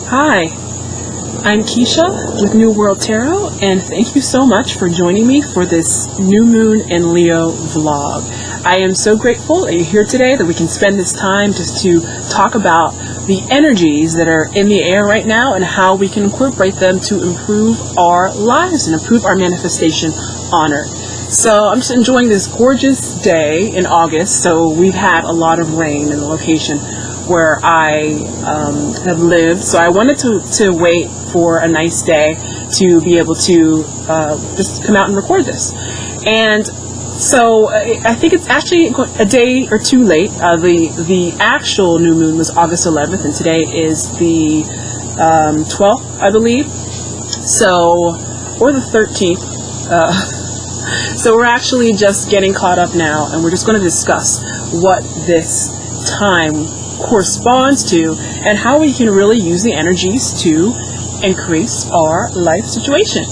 Hi, I'm Keisha with New World Tarot, and thank you so much for joining me for this New Moon in Leo vlog. I am so grateful that you're here today, that we can spend this time just to talk about the energies that are in the air right now and how we can incorporate them to improve our lives and improve our manifestation on Earth. So I'm just enjoying this gorgeous day in August. So we've had a lot of rain in the location where I have lived. So I wanted to wait for a nice day to be able to just come out and record this. And so I think it's actually a day or two late. The actual new moon was August 11th, and today is the 12th, I believe. So, or the 13th. So we're actually just getting caught up now, and we're just going to discuss what this time corresponds to and how we can really use the energies to increase our life situation.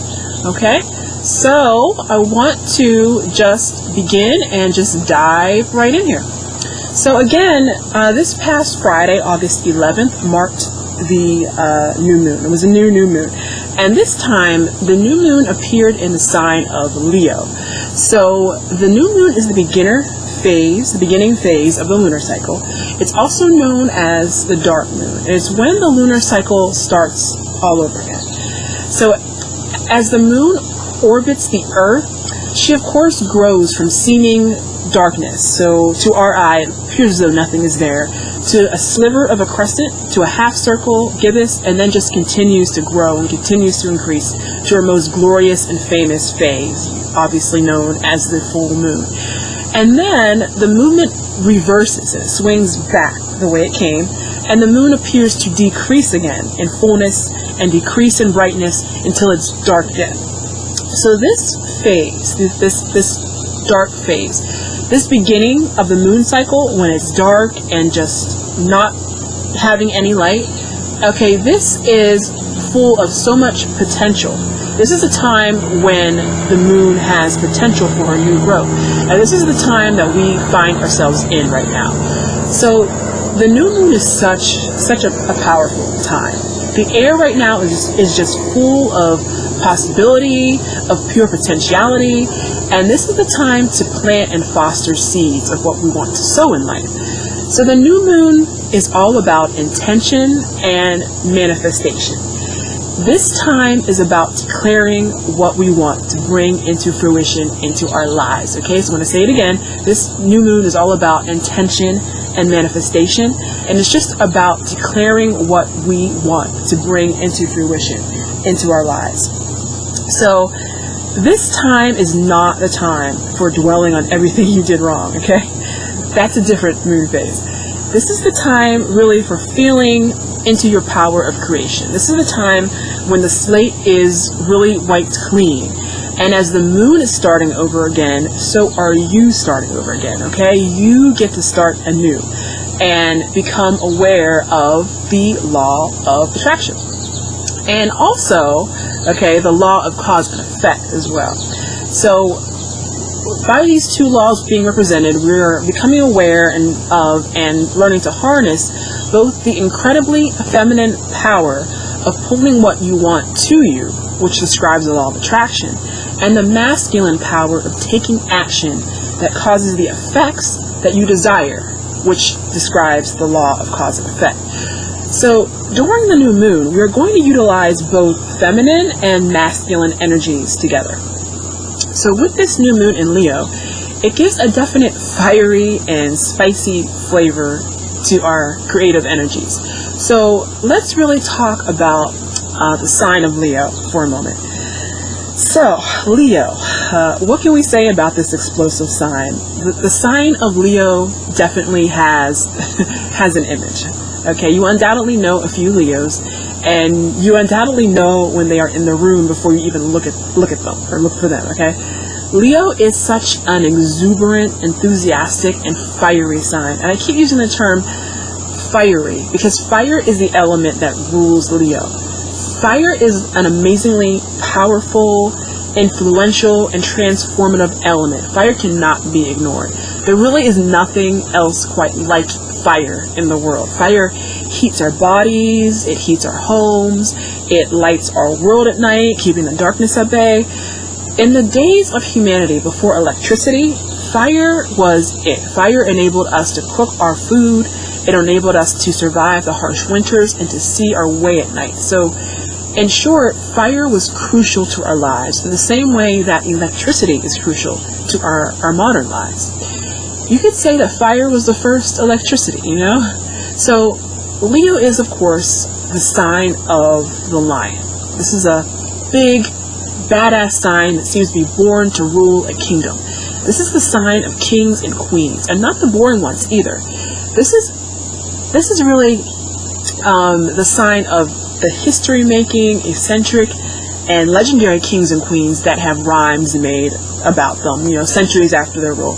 Okay, so I want to just begin and just dive right in here. So again, this past Friday, August 11th, marked the new moon. It was a new moon, and this time the new moon appeared in the sign of Leo. So the new moon is the beginning phase of the lunar cycle. It's also known as the dark moon. It's when the lunar cycle starts all over again. So as the moon orbits the Earth, she of course grows from seeming darkness, so to our eye it appears as though nothing is there, to a sliver of a crescent, to a half circle, gibbous, and then just continues to grow and continues to increase to her most glorious and famous phase, obviously known as the full moon. And then the movement reverses and it swings back the way it came, and the moon appears to decrease again in fullness and decrease in brightness until it's dark again. So this phase, this dark phase, this beginning of the moon cycle, when it's dark and just not having any light, okay, this is full of so much potential. This is a time when the moon has potential for a new growth. And this is the time that we find ourselves in right now. So the new moon is such a powerful time. The air right now is just full of possibility, of pure potentiality, and this is the time to plant and foster seeds of what we want to sow in life. So the new moon is all about intention and manifestation. This time is about declaring what we want to bring into fruition into our lives. Okay, so I'm going to say it again. This new moon is all about intention and manifestation, and it's just about declaring what we want to bring into fruition into our lives. So this time is not the time for dwelling on everything you did wrong, okay? That's a different moon phase. This is the time really for feeling into your power of creation. This is the time when the slate is really wiped clean. And as the moon is starting over again, so are you starting over again, okay? You get to start anew and become aware of the law of attraction. And also, okay, the law of cause and effect as well. So by these two laws being represented, we're becoming aware and learning to harness both the incredibly feminine power of pulling what you want to you, which describes the law of attraction, and the masculine power of taking action that causes the effects that you desire, which describes the law of cause and effect. So during the new moon, we are going to utilize both feminine and masculine energies together. So with this new moon in Leo, it gives a definite fiery and spicy flavor to our creative energies. So let's really talk about the sign of Leo for a moment. So Leo, what can we say about this explosive sign? The sign of Leo definitely has an image. Okay, you undoubtedly know a few Leos, and you undoubtedly know when they are in the room before you even look at them or look for them. Okay, Leo is such an exuberant, enthusiastic, and fiery sign, and I keep using the term fiery because fire is the element that rules Leo. Fire is an amazingly powerful, influential, and transformative element. Fire cannot be ignored. There really is nothing else quite like fire in the world. Fire heats our bodies, it heats our homes, it lights our world at night, keeping the darkness at bay. In the days of humanity before electricity, fire was it. Fire enabled us to cook our food. It enabled us to survive the harsh winters and to see our way at night. So, in short, fire was crucial to our lives in the same way that electricity is crucial to our modern lives. You could say that fire was the first electricity, you know? So, Leo is, of course, the sign of the lion. This is a big, badass sign that seems to be born to rule a kingdom. This is the sign of kings and queens, and not the boring ones either. This is really the sign of the history-making, eccentric, and legendary kings and queens that have rhymes made about them, you know, centuries after their rule.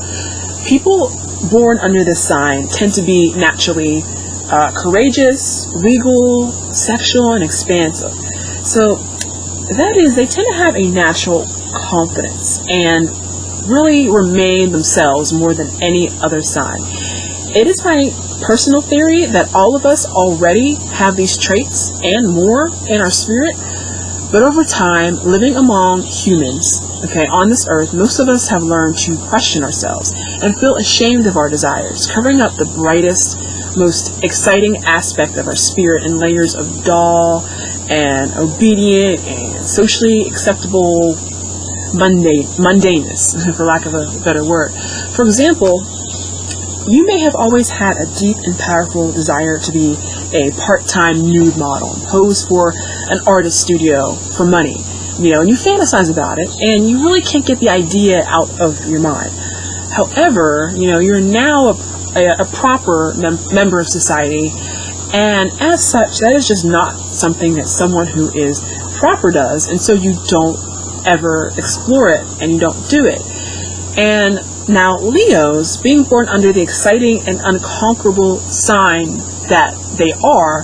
People born under this sign tend to be naturally courageous, regal, sexual, and expansive. So that is, they tend to have a natural confidence and really remain themselves more than any other sign. It is my personal theory that all of us already have these traits and more in our spirit, but over time, living among humans, okay, on this earth, most of us have learned to question ourselves and feel ashamed of our desires, covering up the brightest, most exciting aspect of our spirit in layers of dull and obedient and socially acceptable mundaneness, for lack of a better word. For example, you may have always had a deep and powerful desire to be a part-time nude model and pose for an artist studio for money, you know, and you fantasize about it, and you really can't get the idea out of your mind. However, you know, you're now a proper member of society, and as such, that is just not something that someone who is proper does, and so you don't ever explore it, and you don't do it. And now, Leos, being born under the exciting and unconquerable sign that they are,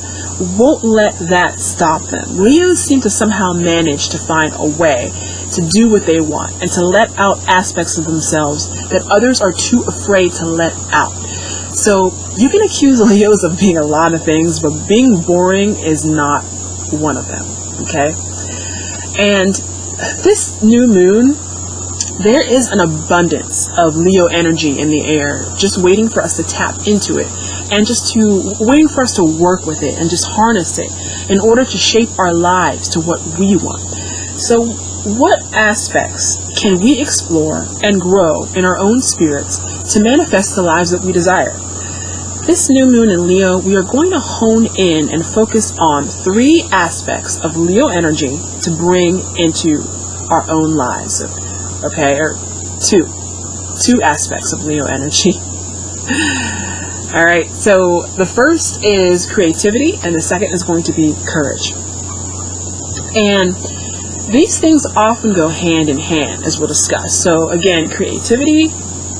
won't let that stop them. Leos seem to somehow manage to find a way to do what they want and to let out aspects of themselves that others are too afraid to let out. So you can accuse Leos of being a lot of things, but being boring is not one of them, okay? And this new moon, there is an abundance of Leo energy in the air, just waiting for us to tap into it, and waiting for us to work with it and just harness it in order to shape our lives to what we want. So what aspects can we explore and grow in our own spirits to manifest the lives that we desire? This new moon in Leo, we are going to hone in and focus on 3 aspects of Leo energy to bring into our own lives. Okay, or two aspects of Leo energy. All right, so the first is creativity, and the second is going to be courage. And these things often go hand in hand, as we'll discuss. So again, creativity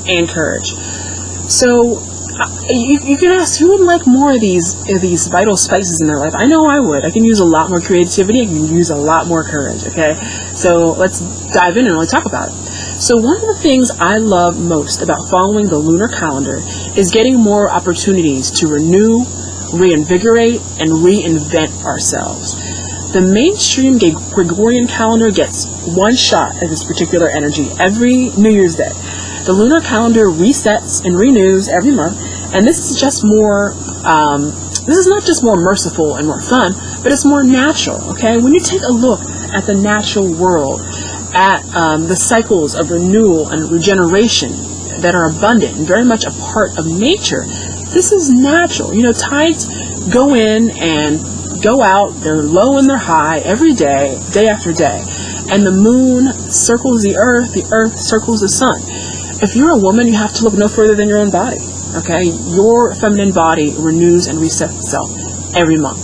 and courage. So you can ask, who would like more of these vital spices in their life? I know I would. I can use a lot more creativity. I can use a lot more courage, okay? So let's dive in and really talk about it. So one of the things I love most about following the lunar calendar is getting more opportunities to renew, reinvigorate, and reinvent ourselves. The mainstream Gregorian calendar gets one shot at this particular energy every New Year's Day. The lunar calendar resets and renews every month, and this is just more, this is not just more merciful and more fun, but it's more natural, okay? When you take a look at the natural world, at the cycles of renewal and regeneration that are abundant and very much a part of nature, this is natural. You know, tides go in and go out, they're low and they're high every day, day after day. And the moon circles the earth circles the sun. If you're a woman, you have to look no further than your own body, okay? Your feminine body renews and resets itself every month.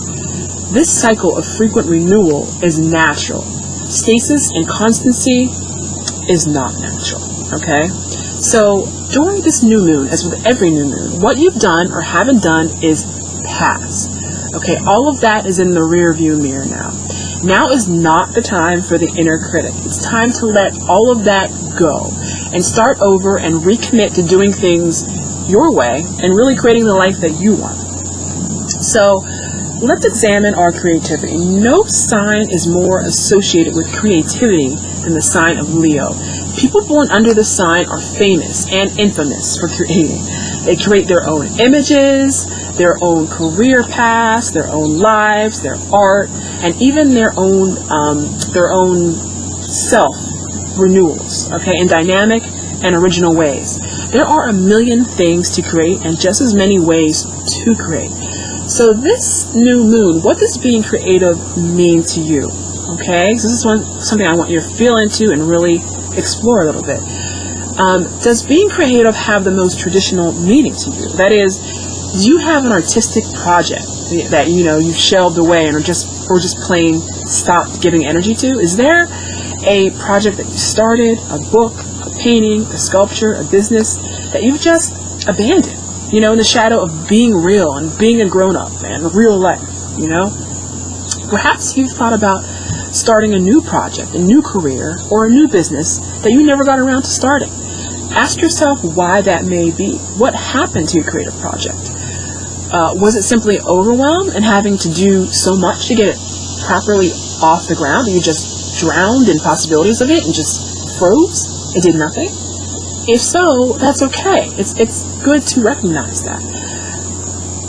This cycle of frequent renewal is natural. Stasis and constancy is not natural, okay? So during this new moon, as with every new moon, what you've done or haven't done is past, okay? All of that is in the rear view mirror now. Now is not the time for the inner critic. It's time to let all of that go and start over and recommit to doing things your way and really creating the life that you want. So let's examine our creativity. No sign is more associated with creativity than the sign of Leo. People born under this sign are famous and infamous for creating. They create their own images, their own career paths, their own lives, their art, and even their own self-renewals, okay, in dynamic and original ways. There are a million things to create and just as many ways to create. So this new moon, what does being creative mean to you? Okay, so this is something I want you to feel into and really explore a little bit. Does being creative have the most traditional meaning to you? That is, do you have an artistic project that you've shelved away and or just plain stopped giving energy to? Is there a project that you started, a book, a painting, a sculpture, a business that you've just abandoned, in the shadow of being real and being a grown-up and real life, Perhaps you've thought about starting a new project, a new career, or a new business that you never got around to starting. Ask yourself why that may be. What happened to your creative project? Was it simply overwhelm and having to do so much to get it properly off the ground that you just drowned in possibilities of it and just froze and did nothing? If so, that's okay. It's good to recognize that.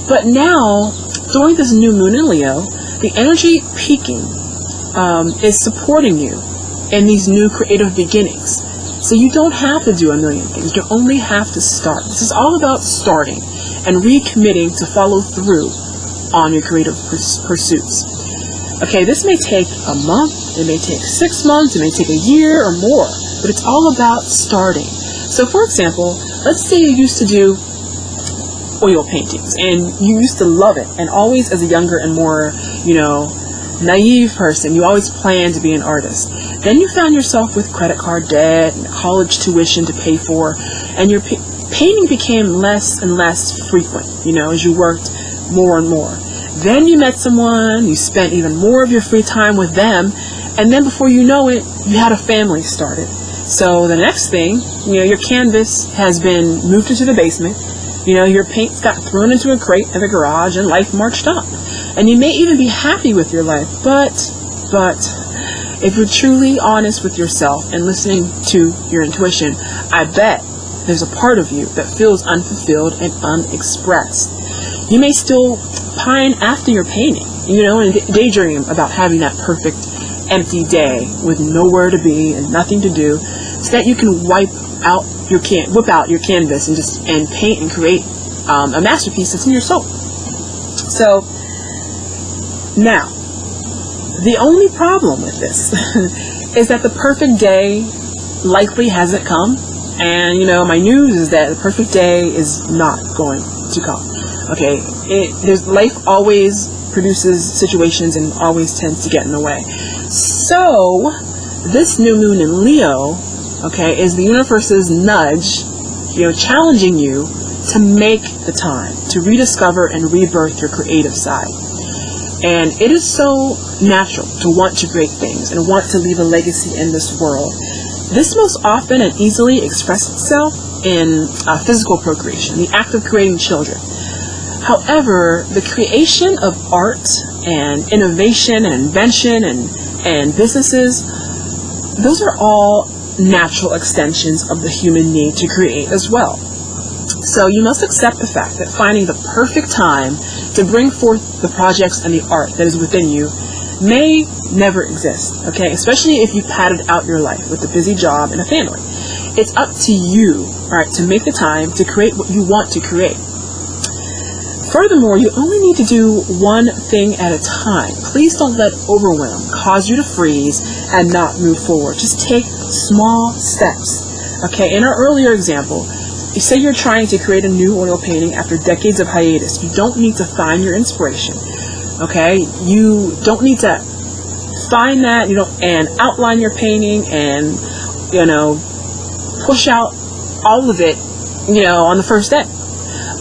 But now, during this new moon in Leo, the energy peaking is supporting you in these new creative beginnings. So you don't have to do a million things. You only have to start. This is all about starting and recommitting to follow through on your creative pursuits. Okay, this may take a month, it may take 6 months, it may take a year or more, but it's all about starting. So for example, let's say you used to do oil paintings and you used to love it, and always as a younger and more, naive person, you always planned to be an artist. Then you found yourself with credit card debt and college tuition to pay for, and your painting became less and less frequent, as you worked more and more. Then you met someone, you spent even more of your free time with them, and then before you know it, you had a family started. So the next thing, your canvas has been moved into the basement, your paints got thrown into a crate in the garage, and life marched on. And you may even be happy with your life, but if you're truly honest with yourself and listening to your intuition, I bet there's a part of you that feels unfulfilled and unexpressed. You may still pine after your painting, and daydream about having that perfect empty day with nowhere to be and nothing to do, so that you can whip out your canvas and paint and create a masterpiece that's in your soul. So now, the only problem with this is that the perfect day likely hasn't come, and my news is that the perfect day is not going to come. Okay, life always produces situations and always tends to get in the way. So this new moon in Leo, okay, is the universe's nudge, challenging you to make the time to rediscover and rebirth your creative side. And it is so natural to want to create things and want to leave a legacy in this world. This most often and easily expresses itself in physical procreation, the act of creating children. However, the creation of art and innovation and invention and businesses, those are all natural extensions of the human need to create as well. So you must accept the fact that finding the perfect time to bring forth the projects and the art that is within you may never exist, okay? Especially if you've padded out your life with a busy job and a family. It's up to you, all right, to make the time to create what you want to create. Furthermore, you only need to do one thing at a time. Please don't let overwhelm cause you to freeze and not move forward. Just take small steps, okay? In our earlier example, you say you're trying to create a new oil painting after decades of hiatus. You don't need to find your inspiration, okay? You don't need to find that, and outline your painting and, push out all of it, on the first day.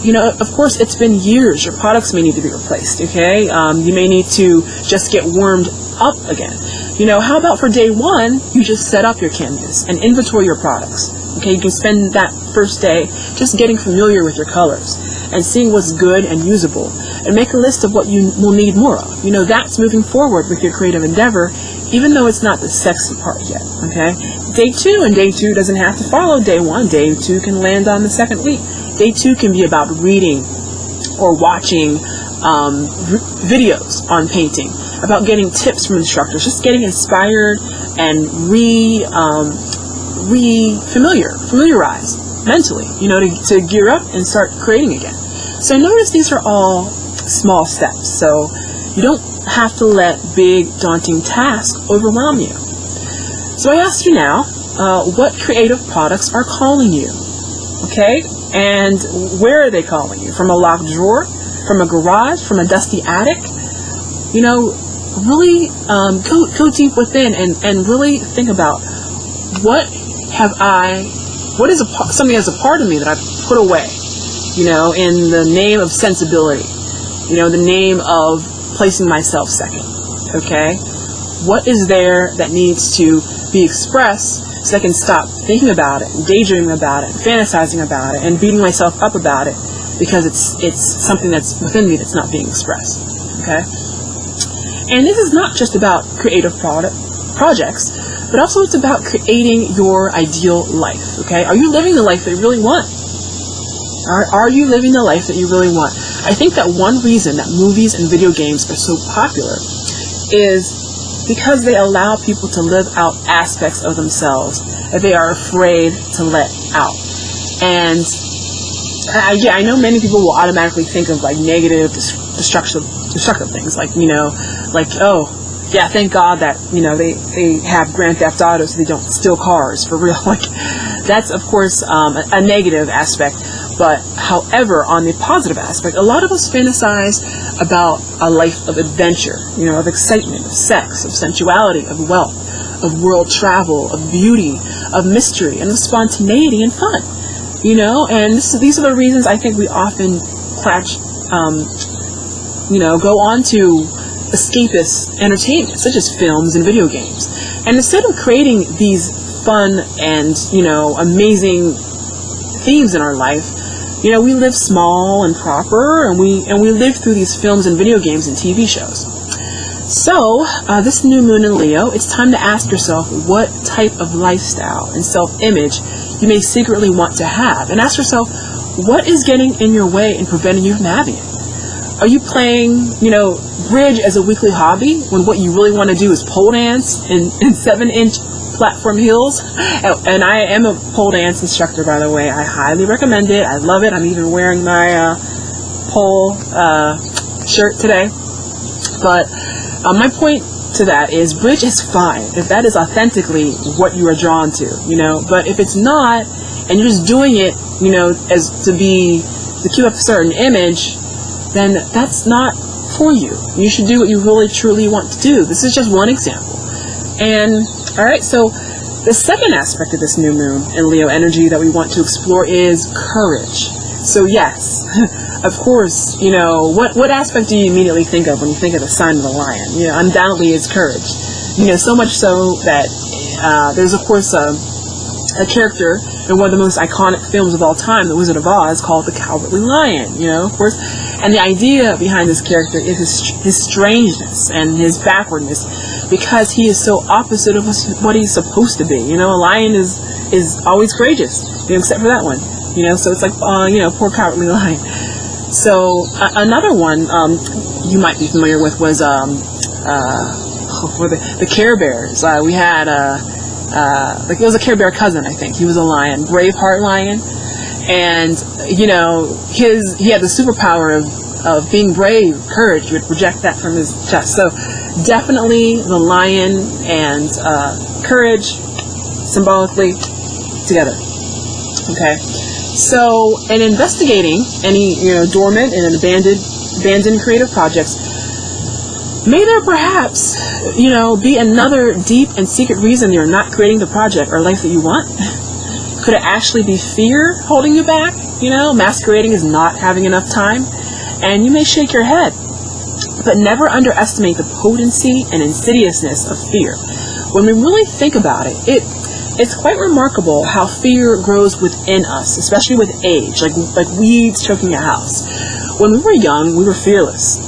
Of course, it's been years. Your products may need to be replaced, okay? You may need to just get warmed up again. How about for day one, you just set up your canvas and inventory your products. Okay, you can spend that first day just getting familiar with your colors and seeing what's good and usable, and make a list of what you will need more of. You know, that's moving forward with your creative endeavor, even though it's not the sexy part yet. Okay, day 2, and day 2 doesn't have to follow day 1. Day 2 can land on the second week. Day 2 can be about reading or watching videos on painting, about getting tips from instructors, just getting inspired and familiarized mentally, you know, to gear up and start creating again. So notice these are all small steps, so you don't have to let big daunting tasks overwhelm you. So I ask you now, what creative products are calling you? Okay, and where are they calling you? From a locked drawer? From a garage? From a dusty attic? You know, really go deep within and really think about what is something that's a part of me that I've put away, you know, in the name of sensibility, you know, the name of placing myself second. Okay, what is there that needs to be expressed so I can stop thinking about it and daydreaming about it and fantasizing about it and beating myself up about it because it's something that's within me that's not being expressed. Okay, and this is not just about creative projects, but also it's about creating your ideal life. Okay, are you living the life that you really want? Are you living the life that you really want? I think that one reason that movies and video games are so popular is because they allow people to live out aspects of themselves that they are afraid to let out. And I know many people will automatically think of like negative, destructive things, like, you know, like, oh, yeah, thank God that, you know, they have Grand Theft Auto so they don't steal cars, for real. Like, that's, of course, a negative aspect. But, however, on the positive aspect, a lot of us fantasize about a life of adventure, you know, of excitement, of sex, of sensuality, of wealth, of world travel, of beauty, of mystery, and of spontaneity and fun. You know, and these are the reasons I think we often go on to escapist entertainment, such as films and video games. And instead of creating these fun and, you know, amazing themes in our life, you know, we live small and proper, and we live through these films and video games and TV shows. So, this new moon in Leo, it's time to ask yourself what type of lifestyle and self-image you may secretly want to have. And ask yourself, what is getting in your way and preventing you from having it? Are you playing, you know, bridge as a weekly hobby when what you really want to do is pole dance in 7-inch platform heels? And I am a pole dance instructor, by the way. I highly recommend it. I love it. I'm even wearing my pole shirt today. But my point to that is bridge is fine if that is authentically what you are drawn to, you know. But if it's not, and you're just doing it, you know, as to keep up a certain image, then that's not for you. You should do what you really truly want to do. This is just one example. And all right, so the second aspect of this new moon in Leo energy that we want to explore is courage. So yes, of course, you know, what aspect do you immediately think of when you think of the sign of the lion? You know, undoubtedly it's courage. You know, so much so that there's, of course, a character in one of the most iconic films of all time, The Wizard of Oz, called the Cowardly Lion, you know, of course. And the idea behind this character is his strangeness and his backwardness, because he is so opposite of what he's supposed to be. You know, a lion is always courageous, you know, except for that one. You know, so it's like, you know, poor Cowardly Lion. So another one you might be familiar with was the Care Bears. We had like, it was a Care Bear cousin, I think. He was a lion, Braveheart lion, and you know, he had the superpower of being brave, courage. He would project that from his chest. So definitely the lion and courage symbolically together. Okay. So, in investigating any, you know, dormant and abandoned creative projects, may there perhaps, you know, be another deep and secret reason you're not creating the project or life that you want? Could it actually be fear holding you back, you know, masquerading as not having enough time? And you may shake your head, but never underestimate the potency and insidiousness of fear. When we really think about it, it's quite remarkable how fear grows within us, especially with age, like weeds choking a house. When we were young, we were fearless,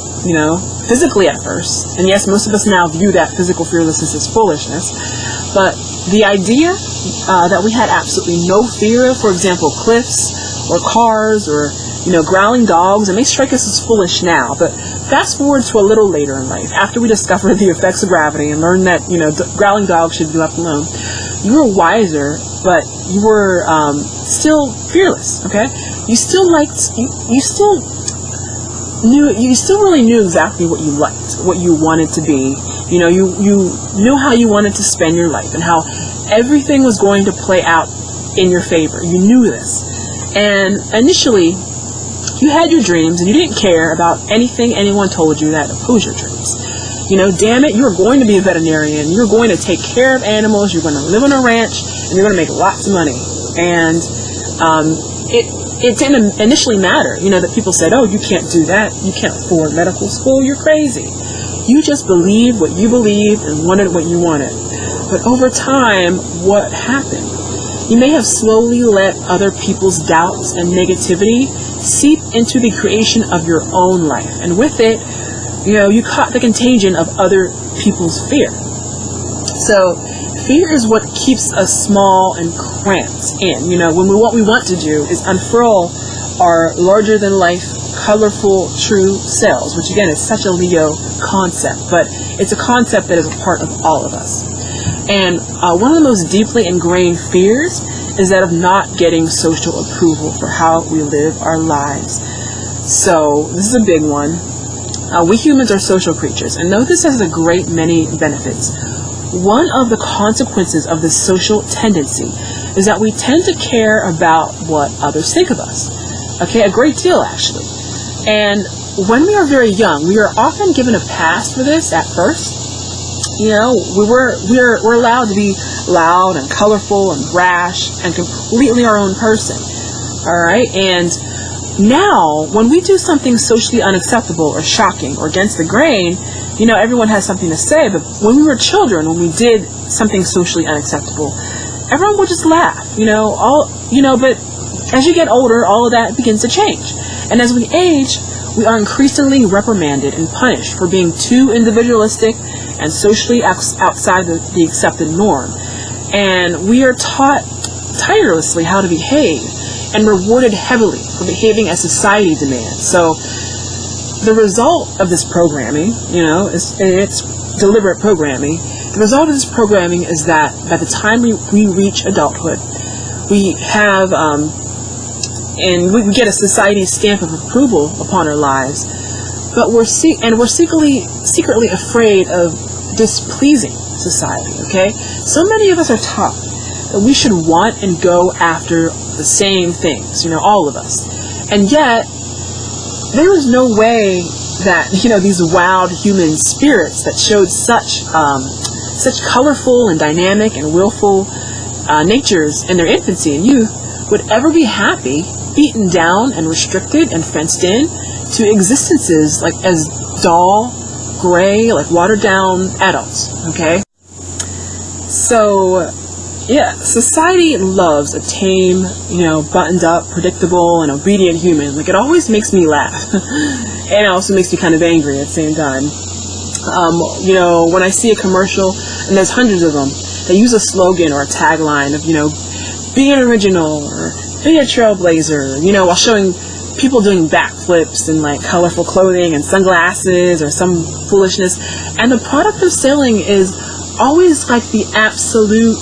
physically at first. And yes, most of us now view that physical fearlessness as foolishness. But the idea that we had absolutely no fear of, for example, cliffs or cars or, growling dogs, it may strike us as foolish now. But fast forward to a little later in life, after we discovered the effects of gravity and learned that, growling dogs should be left alone, you were wiser, but you were still fearless, okay? You still really knew exactly what you liked, what you wanted to be. You knew how you wanted to spend your life and how everything was going to play out in your favor. You knew this. And initially, you had your dreams and you didn't care about anything anyone told you that opposed your dreams. Damn it, you're going to be a veterinarian. You're going to take care of animals. You're going to live on a ranch and you're going to make lots of money. And it didn't initially matter, that people said, oh, you can't do that. You can't afford medical school. You're crazy. You just believed what you believed and wanted what you wanted. But over time, what happened? You may have slowly let other people's doubts and negativity seep into the creation of your own life. And with it, you caught the contagion of other people's fear. So fear is what keeps us small and cramped in. What we want to do is unfurl our larger than life, colorful, true selves, which again is such a Leo concept, but it's a concept that is a part of all of us. And one of the most deeply ingrained fears is that of not getting social approval for how we live our lives. So this is a big one. We humans are social creatures, and though this has a great many benefits, one of the consequences of this social tendency is that we tend to care about what others think of us. Okay, a great deal actually. And when we are very young, we are often given a pass for this at first. We're allowed to be loud and colorful and brash and completely our own person. All right, and now when we do something socially unacceptable or shocking or against the grain, everyone has something to say. But when we were children, when we did something socially unacceptable, everyone would just laugh. But as you get older, all of that begins to change. And as we age, we are increasingly reprimanded and punished for being too individualistic and socially outside the accepted norm. And we are taught tirelessly how to behave and rewarded heavily for behaving as society demands. So the result of this programming, it's deliberate programming. The result of this programming is that by the time we reach adulthood, we have and we get a society stamp of approval upon our lives, but we're secretly afraid of displeasing society. Okay, so many of us are taught that we should want and go after the same things, all of us, and yet there is no way that these wild human spirits that showed such colorful and dynamic and willful natures in their infancy and youth would ever be happy, beaten down and restricted and fenced in to existences like as dull, gray, like watered down adults. Okay, so yeah, society loves a tame, buttoned up, predictable, and obedient human. Like, it always makes me laugh. And it also makes me kind of angry at the same time. When I see a commercial, and there's hundreds of them, they use a slogan or a tagline of, be an original, or be a trailblazer, while showing people doing backflips and like colorful clothing and sunglasses or some foolishness. And the product they're selling is always like the absolute,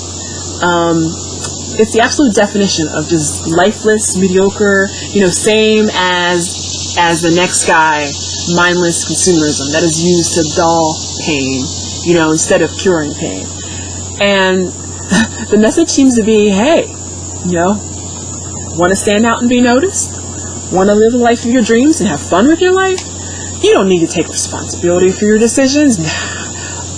it's the absolute definition of just lifeless, mediocre, same as the next guy, mindless consumerism that is used to dull pain, instead of curing pain. And the message seems to be, hey, want to stand out and be noticed? Want to live the life of your dreams and have fun with your life? You don't need to take responsibility for your decisions.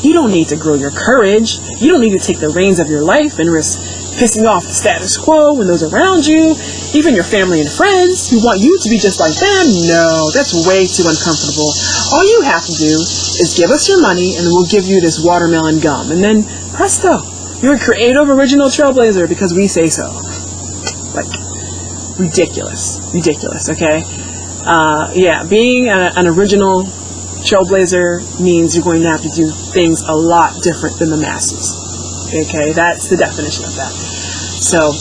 You don't need to grow your courage. You don't need to take the reins of your life and risk pissing off the status quo and those around you, even your family and friends who want you to be just like them. No, that's way too uncomfortable. All you have to do is give us your money and we'll give you this watermelon gum. And then presto, You're a creative, original trailblazer because we say so. Like, ridiculous, okay? Yeah, being an original trailblazer means you're going to have to do things a lot different than the masses. Okay, that's the definition of that. So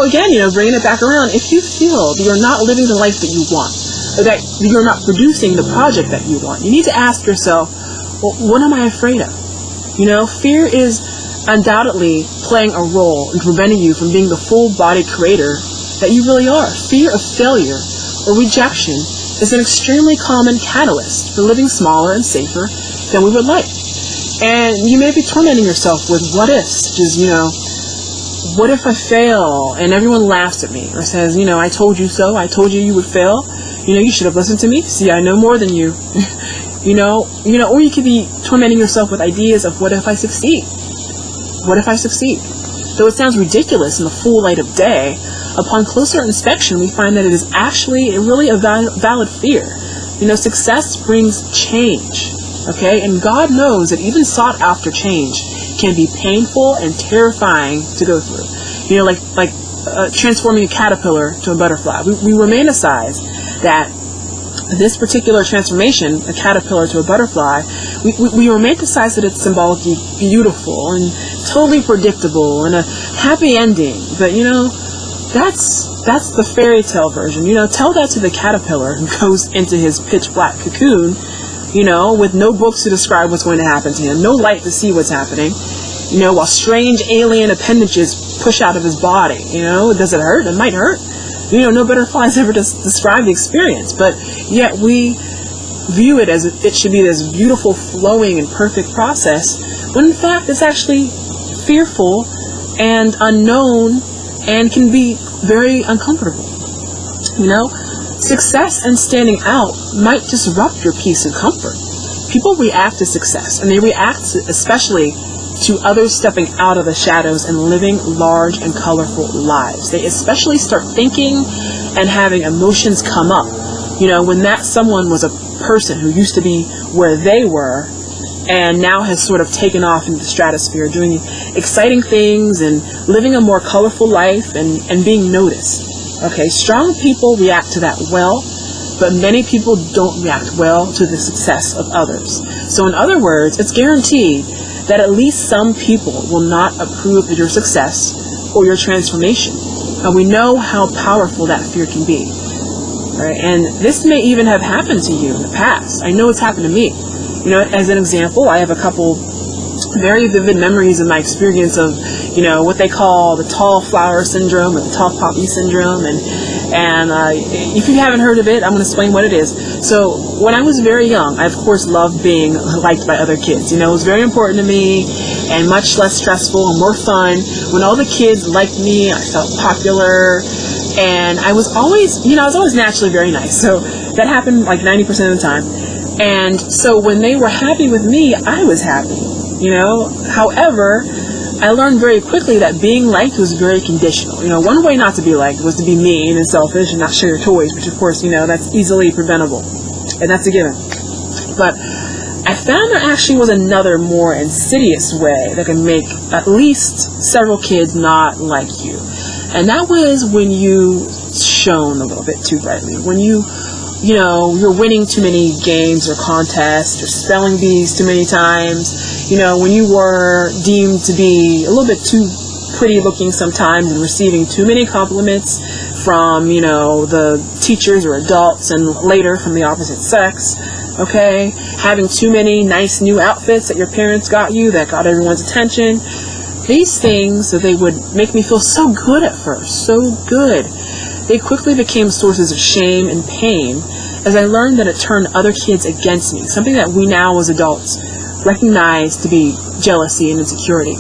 again, bringing it back around, if you feel that you're not living the life that you want, or that you're not producing the project that you want, you need to ask yourself, well, what am I afraid of? Fear is undoubtedly playing a role in preventing you from being the full-bodied creator that you really are. Fear of failure or rejection is an extremely common catalyst for living smaller and safer than we would like. And you may be tormenting yourself with what ifs, such as, what if I fail and everyone laughs at me, or says, I told you so, I told you would fail, you should have listened to me, see, I know more than you. Or you could be tormenting yourself with ideas of what if I succeed? What if I succeed? Though it sounds ridiculous in the full light of day, upon closer inspection, we find that it is actually really a valid fear. Success brings change, okay? And God knows that even sought after change can be painful and terrifying to go through. Like transforming a caterpillar to a butterfly. We romanticize that this particular transformation, a caterpillar to a butterfly, we romanticize that it's symbolically beautiful and totally predictable and a happy ending. But that's the fairy tale version. Tell that to the caterpillar who goes into his pitch black cocoon, with no books to describe what's going to happen to him, no light to see what's happening, while strange alien appendages push out of his body. Does it hurt? It might hurt. No butterflies ever describe the experience, but yet we view it as it should be this beautiful, flowing, and perfect process, when in fact it's actually fearful and unknown and can be very uncomfortable. Success and standing out might disrupt your peace and comfort. People react to success, and they react especially to others stepping out of the shadows and living large and colorful lives. They especially start thinking and having emotions come up, when that someone was a person who used to be where they were and now has sort of taken off into the stratosphere, doing exciting things and living a more colorful life and being noticed. Okay, strong people react to that well, but many people don't react well to the success of others. So in other words, it's guaranteed that at least some people will not approve of your success or your transformation. And we know how powerful that fear can be. Right? And this may even have happened to you in the past. I know it's happened to me. As an example, I have a couple very vivid memories of my experience of, what they call the tall flower syndrome or the tall poppy syndrome. And if you haven't heard of it, I'm going to explain what it is. So when I was very young, I of course loved being liked by other kids. It was very important to me and much less stressful and more fun when all the kids liked me. I felt popular, and I was always naturally very nice. So that happened like 90% of the time. And so when they were happy with me, I was happy. However, I learned very quickly that being liked was very conditional. One way not to be liked was to be mean and selfish and not share your toys, which of course, that's easily preventable. And that's a given. But I found there actually was another more insidious way that can make at least several kids not like you. And that was when you shone a little bit too brightly. When you're winning too many games or contests or spelling bees too many times, when you were deemed to be a little bit too pretty looking sometimes and receiving too many compliments from, the teachers or adults and later from the opposite sex, okay? Having too many nice new outfits that your parents got you that got everyone's attention. These things, that they would make me feel so good at first, so good. They quickly became sources of shame and pain as I learned that it turned other kids against me, something that we now as adults recognize to be jealousy and insecurity.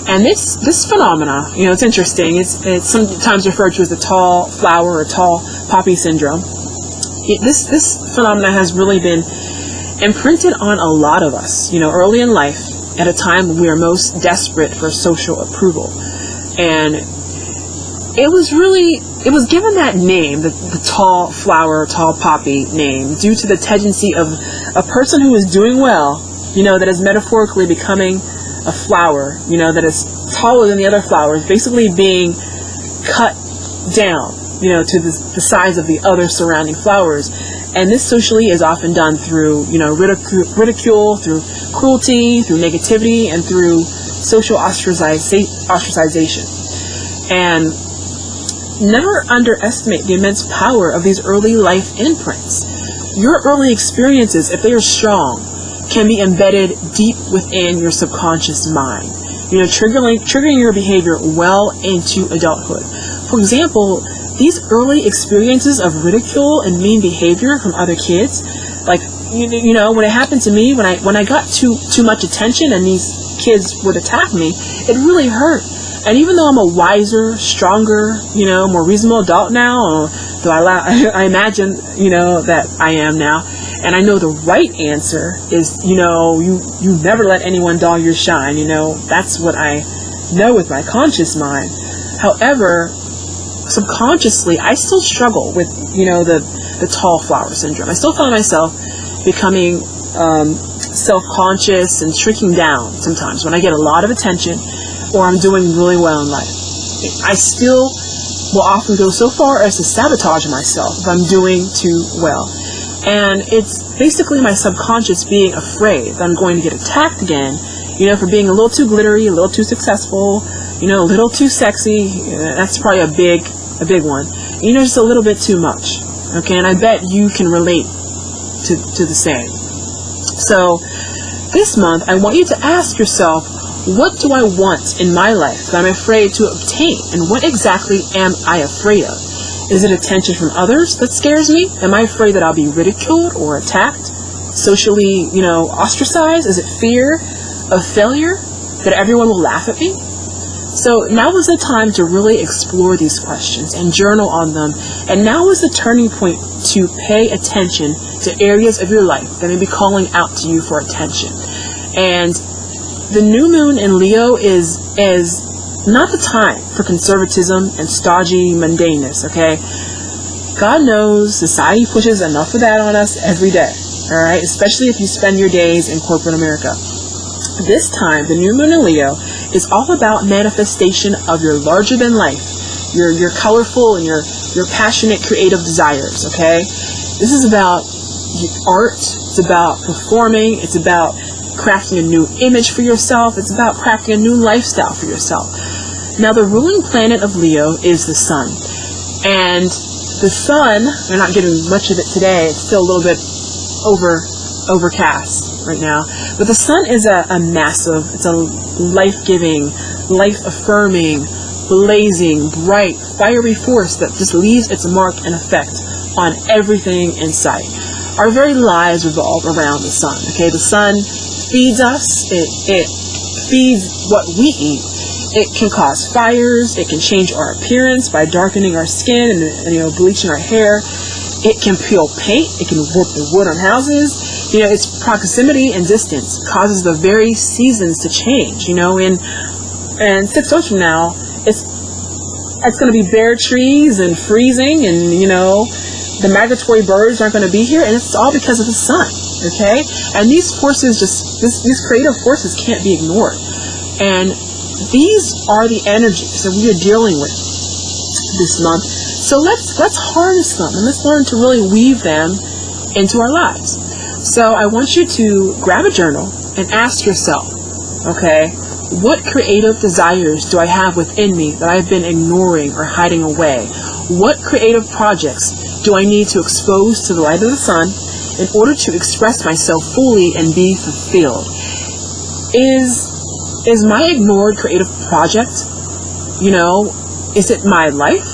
And this phenomena, it's interesting. It's sometimes referred to as the tall flower or tall poppy syndrome. This phenomena has really been imprinted on a lot of us, early in life, at a time when we are most desperate for social approval. And it was given that name, the tall flower, tall poppy name, due to the tendency of a person who is doing well, that is metaphorically becoming a flower, that is taller than the other flowers, basically being cut down, to the size of the other surrounding flowers. And this socially is often done through, ridicule, through cruelty, through negativity, and through social ostracization. And never underestimate the immense power of these early life imprints. Your early experiences, if they are strong, can be embedded deep within your subconscious mind, triggering your behavior well into adulthood. For example, these early experiences of ridicule and mean behavior from other kids, like, when it happened to me, when I got too much attention and these kids would attack me, it really hurt. And even though I'm a wiser, stronger, more reasonable adult now, though I imagine, that I am now, and I know the right answer is, you never let anyone dull your shine, that's what I know with my conscious mind. However, subconsciously, I still struggle with, the tall flower syndrome. I still find myself becoming self-conscious and shrinking down sometimes when I get a lot of attention or I'm doing really well in life. I still will often go so far as to sabotage myself if I'm doing too well. And it's basically my subconscious being afraid that I'm going to get attacked again, for being a little too glittery, a little too successful, a little too sexy. That's probably a big one. Just a little bit too much. Okay, and I bet you can relate to the same. So this month, I want you to ask yourself, what do I want in my life that I'm afraid to obtain? And what exactly am I afraid of? Is it attention from others that scares me? Am I afraid that I'll be ridiculed or attacked? Socially, ostracized? Is it fear of failure? That everyone will laugh at me? So now is the time to really explore these questions and journal on them. And now is the turning point to pay attention to areas of your life that may be calling out to you for attention. And the new moon in Leo is not the time for conservatism and stodgy mundaneness, okay? God knows society pushes enough of that on us every day, all right? Especially if you spend your days in corporate America. This time, the new moon in Leo is all about manifestation of your larger than life, your colorful and your passionate creative desires, okay? This is about art, it's about performing, it's about crafting a new image for yourself, it's about crafting a new lifestyle for yourself. Now, the ruling planet of Leo is the sun. And the sun, we're not getting much of it today, it's still a little bit overcast right now, but the sun is a massive, it's a life-giving, life-affirming, blazing, bright, fiery force that just leaves its mark and effect on everything in sight. Our very lives revolve around the sun, okay? The sun feeds us, it feeds what we eat. It can cause fires, it can change our appearance by darkening our skin and bleaching our hair. It can peel paint, it can warp the wood on houses. Its proximity and distance causes the very seasons to change. And 6 months from now, it's going to be bare trees and freezing, and the migratory birds aren't going to be here, and it's all because of the sun. Okay, and these forces, these creative forces, can't be ignored. And these are the energies that we are dealing with this month. So let's harness them and let's learn to really weave them into our lives. So I want you to grab a journal and ask yourself, okay, what creative desires do I have within me that I've been ignoring or hiding away? What creative projects do I need to expose to the light of the sun in order to express myself fully and be fulfilled? Is my ignored creative project, is it my life?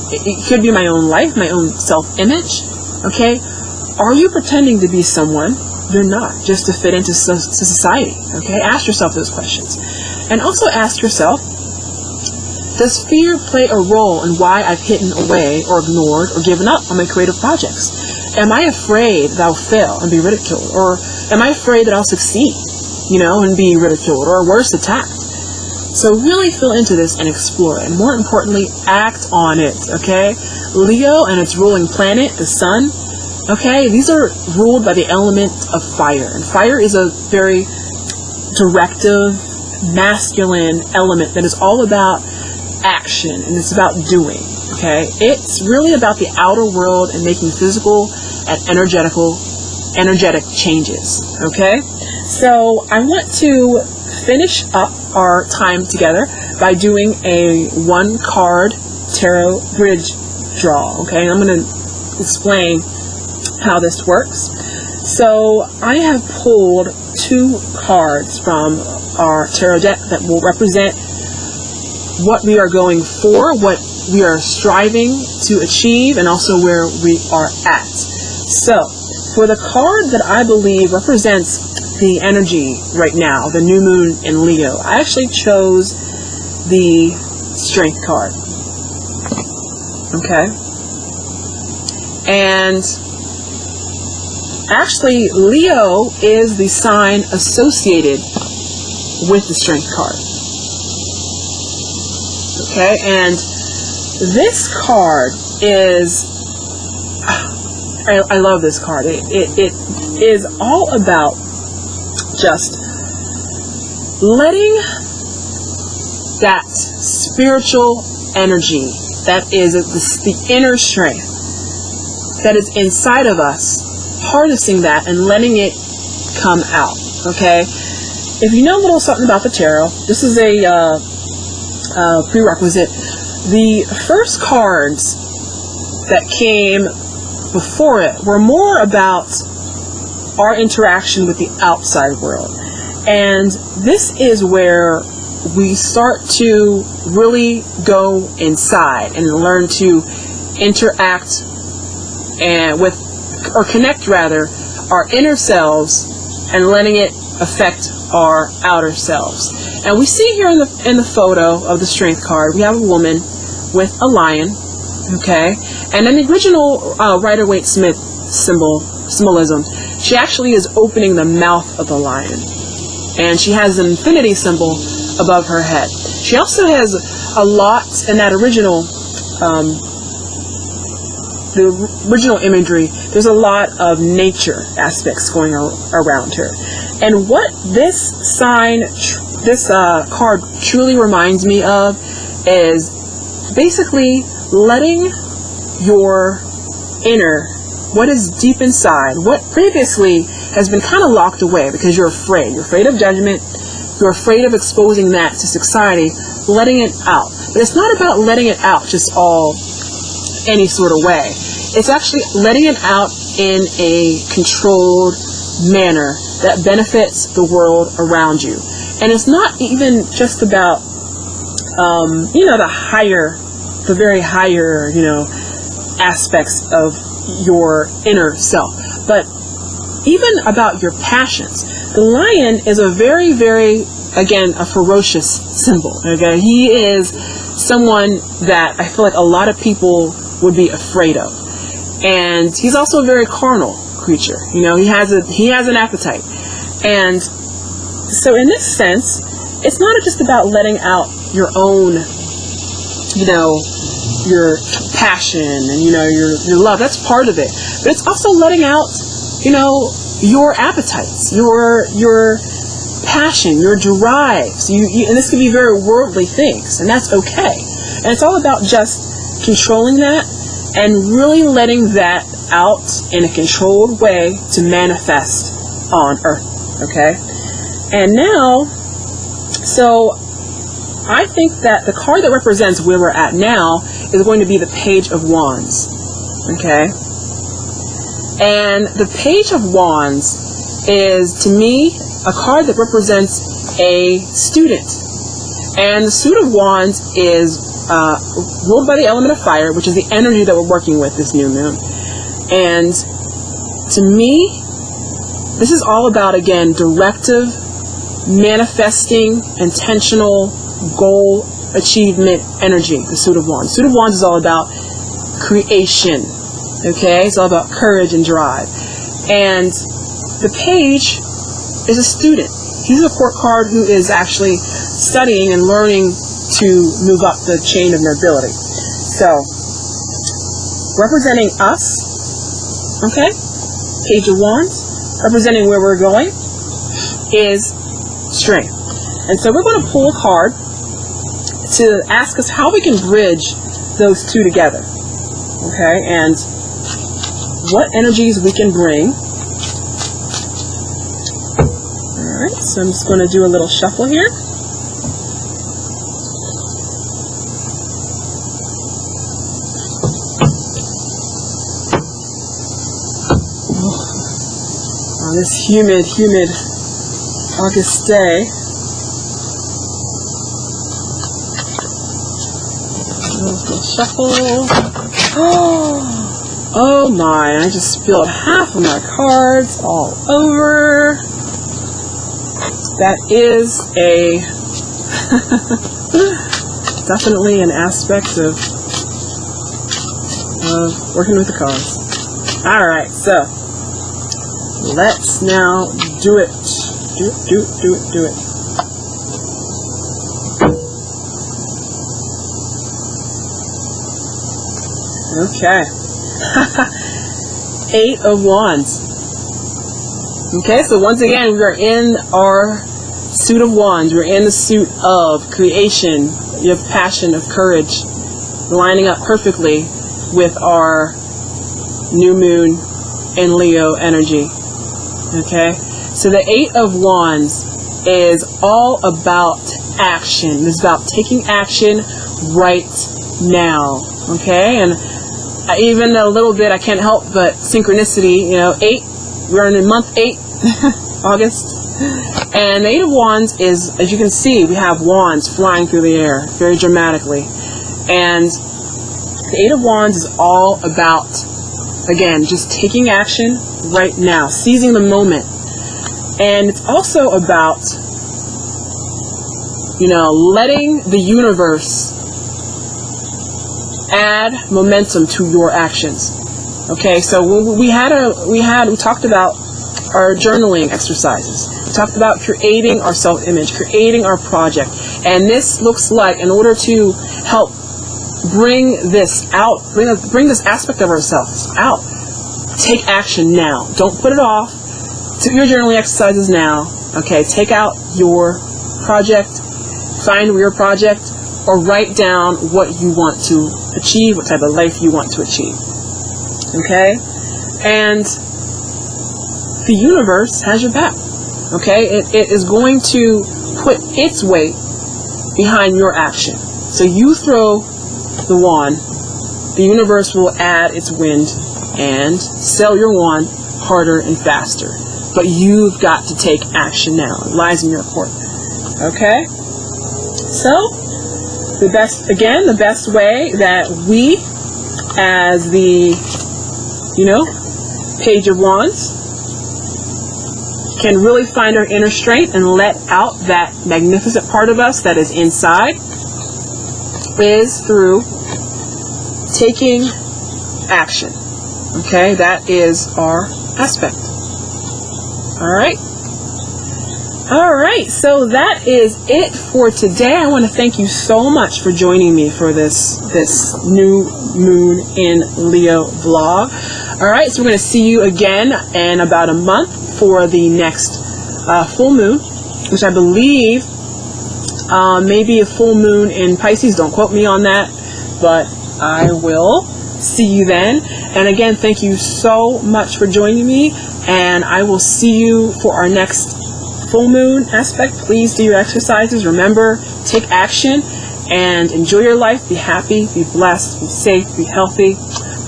It could be my own life, my own self-image, okay? Are you pretending to be someone you're not just to fit into society, okay? Ask yourself those questions. And also ask yourself, does fear play a role in why I've hidden away or ignored or given up on my creative projects? Am I afraid that I'll fail and be ridiculed? Or am I afraid that I'll succeed, and be ridiculed or worse, attacked? So really feel into this and explore it. And more importantly, act on it, okay? Leo and its ruling planet, the sun, okay? These are ruled by the element of fire. And fire is a very directive, masculine element that is all about action and it's about doing. Okay, it's really about the outer world and making physical and energetic changes. Okay, so I want to finish up our time together by doing a 1-card tarot bridge draw. Okay, I'm going to explain how this works. So I have pulled 2 cards from our tarot deck that will represent what we are going for, what we are striving to achieve, and also where we are at. So for the card that I believe represents the energy right now, the new moon in Leo, I actually chose the Strength card. Okay, and actually Leo is the sign associated with the Strength card. Okay, and this card is, I love this card. It is all about just letting that spiritual energy that is the inner strength that is inside of us, harnessing that and letting it come out. Okay, if you know a little something about the tarot, this is a prerequisite. The first cards that came before it were more about our interaction with the outside world, and this is where we start to really go inside and learn to interact and with, or connect rather, our inner selves and letting it affect our outer selves. And we see here in the photo of the Strength card, we have a woman with a lion, okay? And in the original Rider-Waite-Smith symbolism, she actually is opening the mouth of the lion. And she has an infinity symbol above her head. She also has a lot in that original, the original imagery, there's a lot of nature aspects going around her. And what this sign, this card truly reminds me of is basically letting your inner, what is deep inside, what previously has been kind of locked away because you're afraid. You're afraid of judgment. You're afraid of exposing that to society, letting it out. But it's not about letting it out just all any sort of way. It's actually letting it out in a controlled manner that benefits the world around you. And it's not even just about, the very higher, aspects of your inner self, but even about your passions. The lion is a very, very, again, a ferocious symbol. Okay, he is someone that I feel like a lot of people would be afraid of, and he's also a very carnal creature. He has an appetite, and so in this sense, it's not just about letting out your own, your passion and your love. That's part of it, but it's also letting out, your appetites, your passion, your drives. And this can be very worldly things, and that's okay. And it's all about just controlling that and really letting that out in a controlled way to manifest on Earth. Okay. And now, so I think that the card that represents where we're at now is going to be the Page of Wands. Okay? And the Page of Wands is, to me, a card that represents a student. And the Suit of Wands is ruled by the element of fire, which is the energy that we're working with this new moon. And to me, this is all about, again, directive, manifesting, intentional, goal achievement energy, the Suit of Wands. Suit of Wands is all about creation, okay? It's all about courage and drive. And the Page is a student. He's a court card who is actually studying and learning to move up the chain of nobility. So, representing us, okay? Page of Wands, representing where we're going, is strength. And so we're going to pull a card to ask us how we can bridge those two together. Okay, and what energies we can bring. Alright, so I'm just going to do a little shuffle here. On this humid August day. A little shuffle. Oh my, I just spilled half of my cards all over. That is a definitely an aspect of working with the cards. Alright, so let's now do it. Do it. Okay. 8 of Wands. Okay, so once again, we are in our suit of wands. We're in the suit of creation, of passion, of courage, lining up perfectly with our new moon and Leo energy. Okay, so the 8 of Wands is all about action. It's about taking action right now. Okay, and even a little bit, I can't help but synchronicity. 8. We're in month 8, August, and the 8 of Wands is, as you can see, we have wands flying through the air very dramatically, and the 8 of Wands is all about, again, just taking action right now, seizing the moment. And it's also about, letting the universe add momentum to your actions. Okay, so we talked about our journaling exercises. We talked about creating our self-image, creating our project. And this looks like, in order to help bring this out, bring this aspect of ourselves out, take action now. Don't put it off. Do your journaling exercises now. Okay, take out your project, find your project, or write down what you want to achieve, what type of life you want to achieve. Okay? And the universe has your back. Okay? It is going to put its weight behind your action. So you throw the wand, the universe will add its wind and sail your wand harder and faster. But you've got to take action now. It lies in your court. Okay? So, the best way that we, as the, Page of Wands, can really find our inner strength and let out that magnificent part of us that is inside, is through taking action. Okay, that is our aspect. Alright, so that is it for today. I want to thank you so much for joining me for this new moon in Leo vlog. Alright, so we're going to see you again in about a month for the next full moon, which I believe may be a full moon in Pisces. Don't quote me on that, but I will see you then. And again, thank you so much for joining me, and I will see you for our next full moon aspect. Please do your exercises. Remember, take action and enjoy your life. Be happy, be blessed, be safe, be healthy.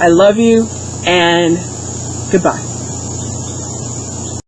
I love you, and goodbye.